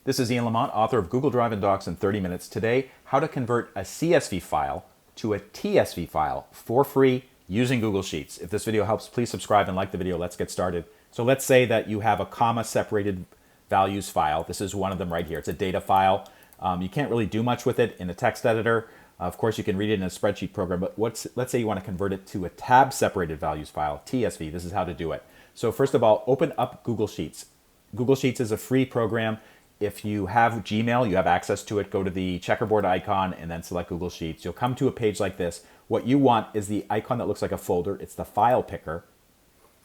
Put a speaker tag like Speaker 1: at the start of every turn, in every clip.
Speaker 1: This is Ian Lamont, author of Google Drive and Docs in 30 Minutes. Today, how to convert a CSV file to a TSV file for free using Google Sheets. If this video helps, please subscribe and like the video. Let's get started. So let's say that you have a comma-separated values file. This is one of them right here. It's a data file. You can't really do much with it in a text editor. Of course, you can read it in a spreadsheet program, but let's say you want to convert it to a tab-separated values file, TSV. This is how to do it. So first of all, open up Google Sheets. Google Sheets is a free program. If you have Gmail, you have access to it. Go to the checkerboard icon and then select Google Sheets. You'll come to a page like this. What you want is the icon that looks like a folder. It's the file picker.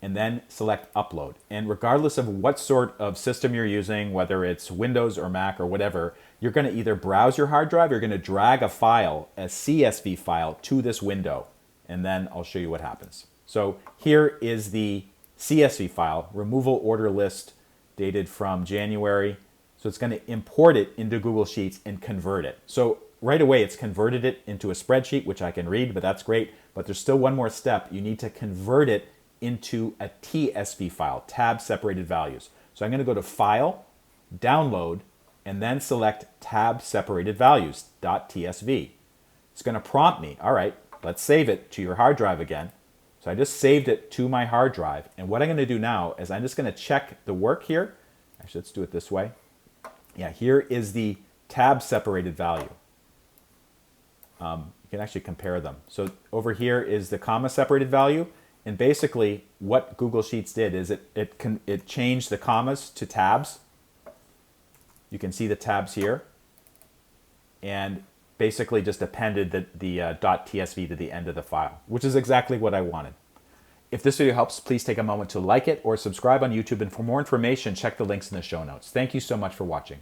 Speaker 1: And then select Upload. And regardless of what sort of system you're using, whether it's Windows or Mac or whatever, you're going to either browse your hard drive or you're going to drag a file, a CSV file, to this window. And then I'll show you what happens. So here is the CSV file, removal order list, dated from January. So it's going to import it into Google Sheets and convert it. So right away, it's converted it into a spreadsheet, which I can read, but that's great. But there's still one more step. You need to convert it into a TSV file, tab separated values. So I'm going to go to File, Download, and then select tab separated values, .tsv. It's going to prompt me, all right, let's save it to your hard drive again. So I just saved it to my hard drive. And what I'm going to do now is I'm just going to check the work here. Actually, let's do it this way. Yeah, here is the tab separated value. You can actually compare them. So over here is the comma separated value. And basically what Google Sheets did is it changed the commas to tabs. You can see the tabs here. And basically just appended the .tsv to the end of the file, which is exactly what I wanted. If this video helps, please take a moment to like it or subscribe on YouTube. And for more information, check the links in the show notes. Thank you so much for watching.